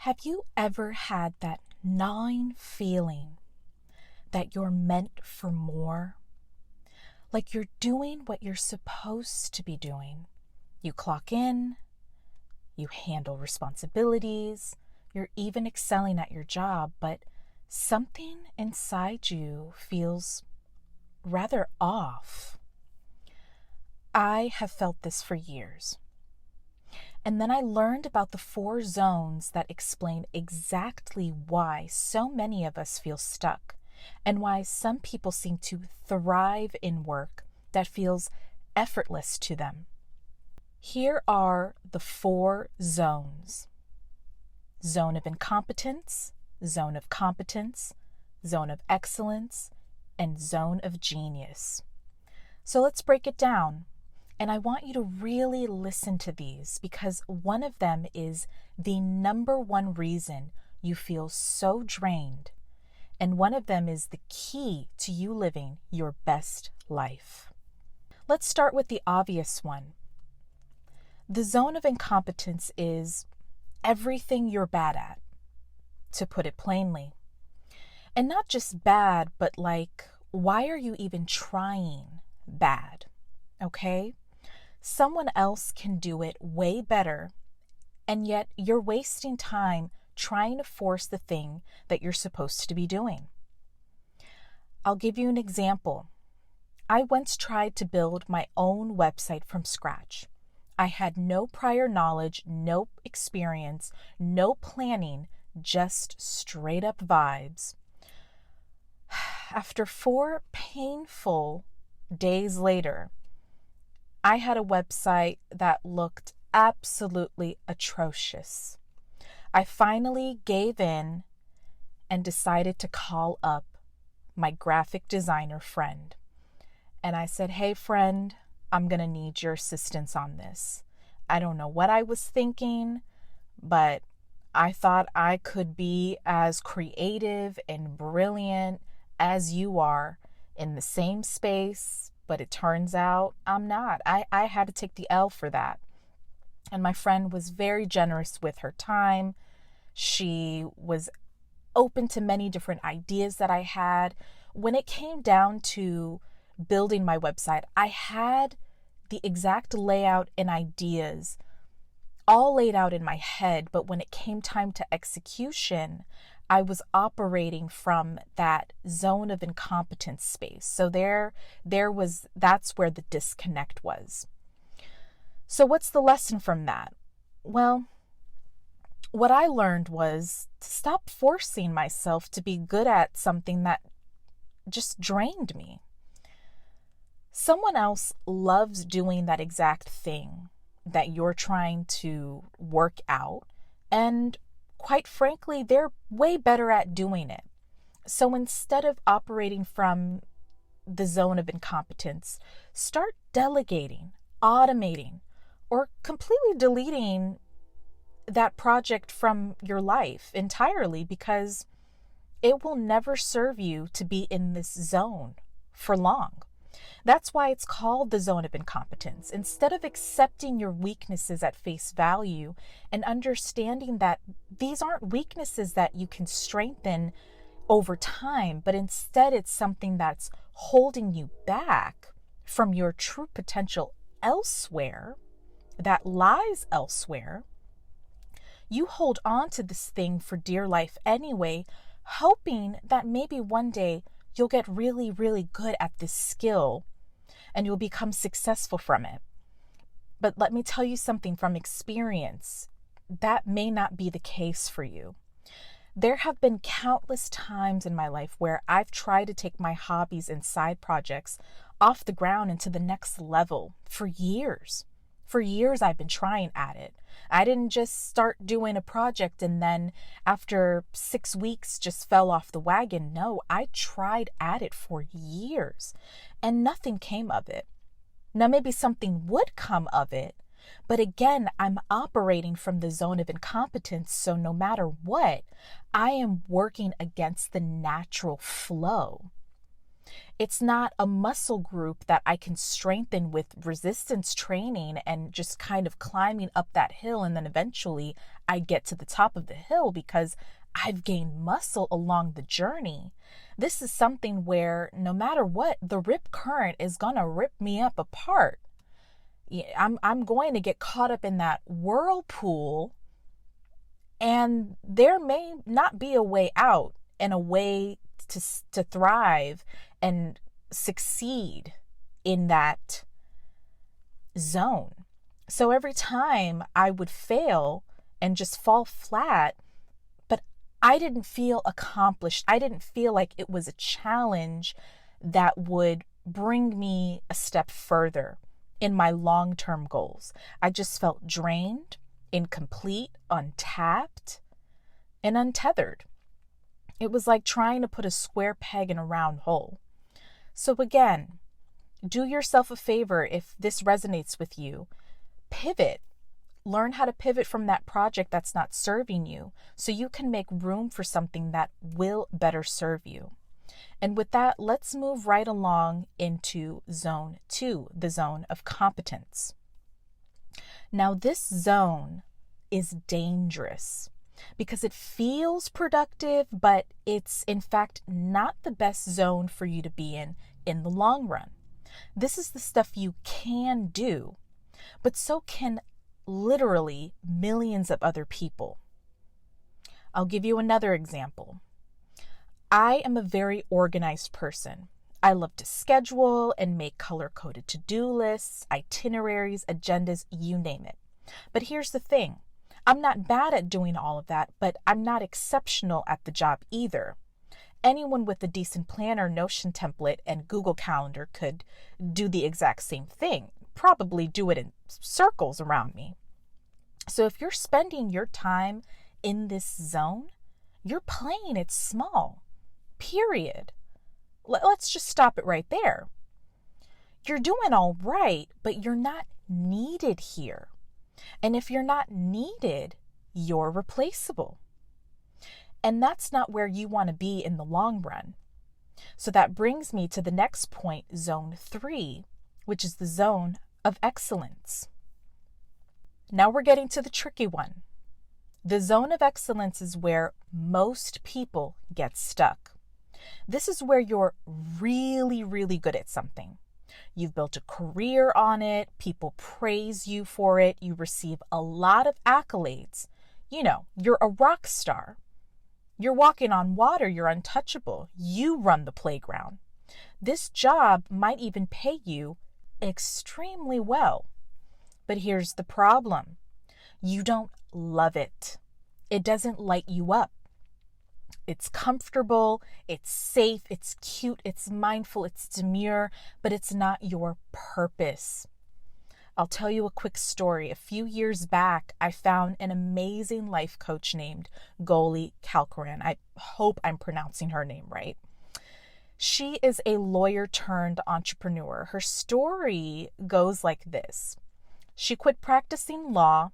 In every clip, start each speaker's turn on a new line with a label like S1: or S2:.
S1: Have you ever had that gnawing feeling that you're meant for more? Like you're doing what you're supposed to be doing. You clock in, you handle responsibilities, you're even excelling at your job, but something inside you feels rather off. I have felt this for years. And then I learned about the 4 zones that explain exactly why so many of us feel stuck and why some people seem to thrive in work that feels effortless to them. Here are the 4 zones: zone of incompetence, zone of competence, zone of excellence, and zone of genius. So let's break it down. And I want you to really listen to these because one of them is the number one reason you feel so drained. And one of them is the key to you living your best life. Let's start with the obvious one. The zone of incompetence is everything you're bad at, to put it plainly. And not just bad, but like, why are you even trying bad? Okay? Someone else can do it way better, and yet you're wasting time trying to force the thing that you're supposed to be doing. I'll give you an example. I once tried to build my own website from scratch. I had no prior knowledge, no experience, no planning, just straight up vibes. After 4 painful days later, I had a website that looked absolutely atrocious. I finally gave in and decided to call up my graphic designer friend. And I said, "Hey friend, I'm going to need your assistance on this. I don't know what I was thinking, but I thought I could be as creative and brilliant as you are in the same space, but it turns out I'm not." I had to take the L for that. And my friend was very generous with her time. She was open to many different ideas that I had. When it came down to building my website, I had the exact layout and ideas all laid out in my head, but when it came time to execution, I was operating from that zone of incompetence space. So that's where the disconnect was. So what's the lesson from that? Well, what I learned was to stop forcing myself to be good at something that just drained me. Someone else loves doing that exact thing that you're trying to work out, and quite frankly, they're way better at doing it. So instead of operating from the zone of incompetence, start delegating, automating, or completely deleting that project from your life entirely, because it will never serve you to be in this zone for long. That's why it's called the zone of incompetence. Instead of accepting your weaknesses at face value and understanding that these aren't weaknesses that you can strengthen over time, but instead it's something that's holding you back from your true potential elsewhere, that lies elsewhere, you hold on to this thing for dear life anyway, hoping that maybe one day you'll get really, really good at this skill and you'll become successful from it. But let me tell you something from experience, that may not be the case for you. There have been countless times in my life where I've tried to take my hobbies and side projects off the ground into the next level for years. For years, I've been trying at it. I didn't just start doing a project and then after 6 weeks just fell off the wagon. No, I tried at it for years and nothing came of it. Now, maybe something would come of it, but again, I'm operating from the zone of incompetence. So no matter what, I am working against the natural flow. It's not a muscle group that I can strengthen with resistance training and just kind of climbing up that hill. And then eventually I get to the top of the hill because I've gained muscle along the journey. This is something where no matter what, the rip current is going to rip me up apart. I'm going to get caught up in that whirlpool, and there may not be a way out and a way to thrive and succeed in that zone. So every time I would fail and just fall flat, but I didn't feel accomplished. I didn't feel like it was a challenge that would bring me a step further in my long-term goals. I just felt drained, incomplete, untapped, and untethered. It was like trying to put a square peg in a round hole. So again, do yourself a favor if this resonates with you. Pivot. Learn how to pivot from that project that's not serving you so you can make room for something that will better serve you. And with that, let's move right along into zone 2, the zone of competence. Now, this zone is dangerous because it feels productive, but it's in fact not the best zone for you to be in the long run. This is the stuff you can do, but so can literally millions of other people. I'll give you another example. I am a very organized person. I love to schedule and make color-coded to-do lists, itineraries, agendas, you name it. But here's the thing. I'm not bad at doing all of that, but I'm not exceptional at the job either. Anyone with a decent planner, Notion template, and Google Calendar could do the exact same thing, probably do it in circles around me. So if you're spending your time in this zone, you're playing it small, period. Let's just stop it right there. You're doing all right, but you're not needed here. And if you're not needed, you're replaceable. And that's not where you want to be in the long run. So that brings me to the next point, zone 3, which is the zone of excellence. Now we're getting to the tricky one. The zone of excellence is where most people get stuck. This is where you're really, really good at something. You've built a career on it. People praise you for it. You receive a lot of accolades. You know, you're a rock star. You're walking on water. You're untouchable. You run the playground. This job might even pay you extremely well. But here's the problem. You don't love it. It doesn't light you up. It's comfortable, it's safe, it's cute, it's mindful, it's demure, but it's not your purpose. I'll tell you a quick story. A few years back, I found an amazing life coach named Goli Kalkaran. I hope I'm pronouncing her name right. She is a lawyer turned entrepreneur. Her story goes like this. She quit practicing law.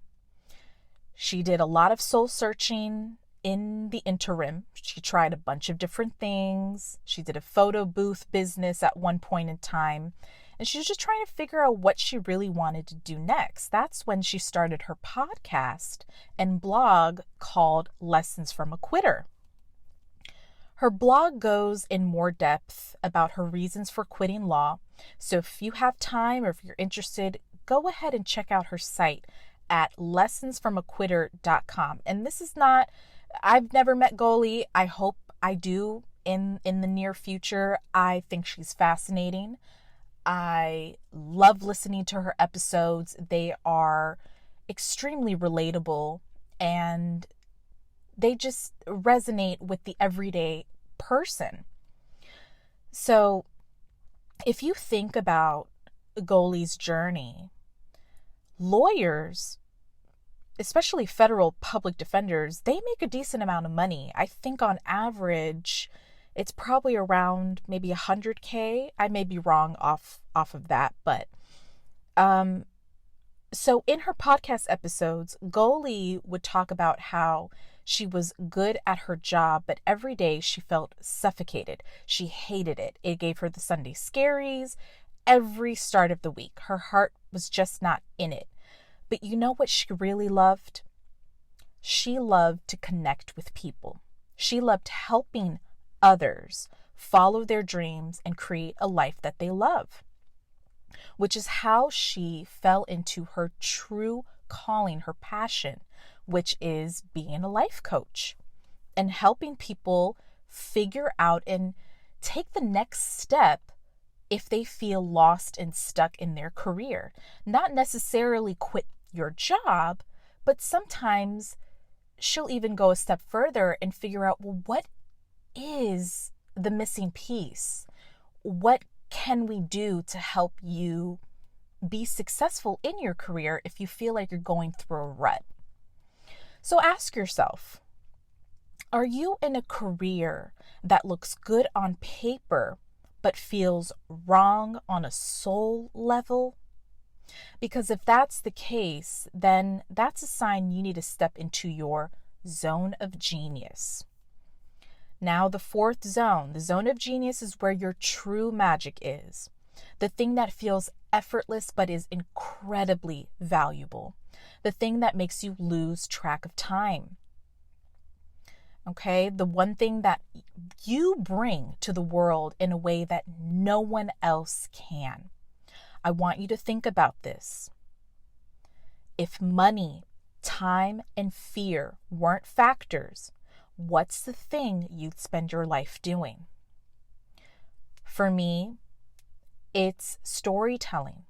S1: She did a lot of soul searching in the interim. She tried a bunch of different things. She did a photo booth business at one point in time. And she was just trying to figure out what she really wanted to do next. That's when she started her podcast and blog called Lessons from a Quitter. Her blog goes in more depth about her reasons for quitting law. So if you have time or if you're interested, go ahead and check out her site at lessonsfromaquitter.com. And this is not, I've never met Goli. I hope I do in the near future. I think she's fascinating. I love listening to her episodes. They are extremely relatable and they just resonate with the everyday person. So if you think about Goli's journey, lawyers, especially federal public defenders, they make a decent amount of money. I think on average, it's probably around maybe $100K. I may be wrong off of that, but so in her podcast episodes, Goli would talk about how She was good at her job, but every day she felt suffocated. She hated it. It gave her the Sunday scaries every start of the week. Her heart was just not in it. But you know what she really loved? She loved to connect with people. She loved helping others follow their dreams and create a life that they love, which is how she fell into her true calling, her passion, which is being a life coach and helping people figure out and take the next step if they feel lost and stuck in their career. Not necessarily quit your job, but sometimes she'll even go a step further and figure out, well, what is the missing piece? What can we do to help you be successful in your career if you feel like you're going through a rut? So ask yourself, are you in a career that looks good on paper but feels wrong on a soul level? Because if that's the case, then that's a sign you need to step into your zone of genius. Now, the fourth zone, the zone of genius, is where your true magic is. The thing that feels effortless but is incredibly valuable. The thing that makes you lose track of time. Okay, the one thing that you bring to the world in a way that no one else can. I want you to think about this. If money, time, and fear weren't factors, what's the thing you'd spend your life doing? For me, it's storytelling.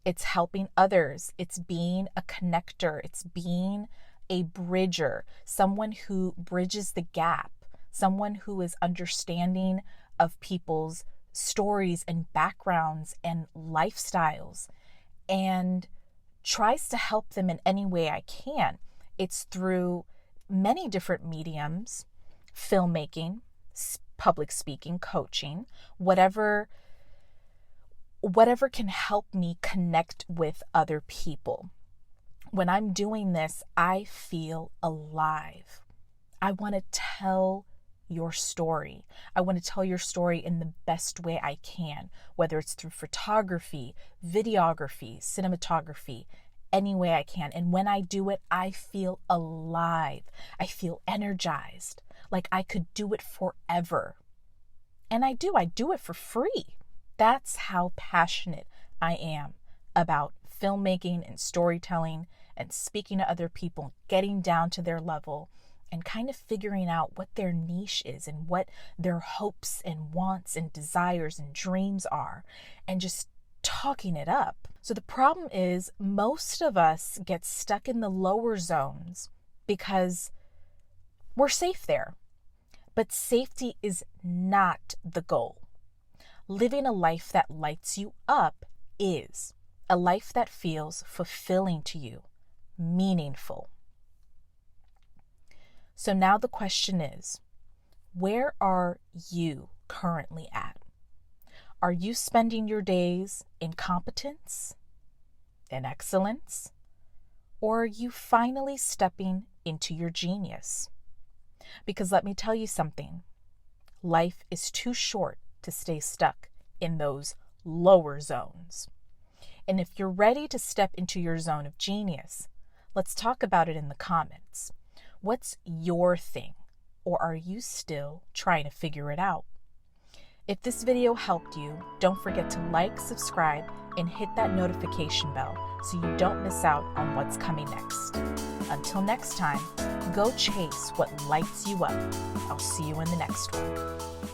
S1: It's helping others. It's being a connector. It's being a bridger, someone who bridges the gap, someone who is understanding of people's stories and backgrounds and lifestyles and tries to help them in any way I can. It's through many different mediums, filmmaking, public speaking, coaching, whatever can help me connect with other people. When I'm doing this, I feel alive. I want to tell your story. I want to tell your story in the best way I can, whether it's through photography, videography, cinematography, any way I can. And when I do it, I feel alive. I feel energized, like I could do it forever. And I do it for free. That's how passionate I am about filmmaking and storytelling and speaking to other people, getting down to their level and kind of figuring out what their niche is and what their hopes and wants and desires and dreams are, and just talking it up. So the problem is most of us get stuck in the lower zones because we're safe there. But safety is not the goal. Living a life that lights you up is a life that feels fulfilling to you, meaningful. So now the question is, where are you currently at? Are you spending your days in competence, in excellence, or are you finally stepping into your genius? Because let me tell you something, life is too short to stay stuck in those lower zones. And if you're ready to step into your zone of genius, let's talk about it in the comments. What's your thing? Or are you still trying to figure it out? If this video helped you, don't forget to like, subscribe, and hit that notification bell so you don't miss out on what's coming next. Until next time, go chase what lights you up. I'll see you in the next one.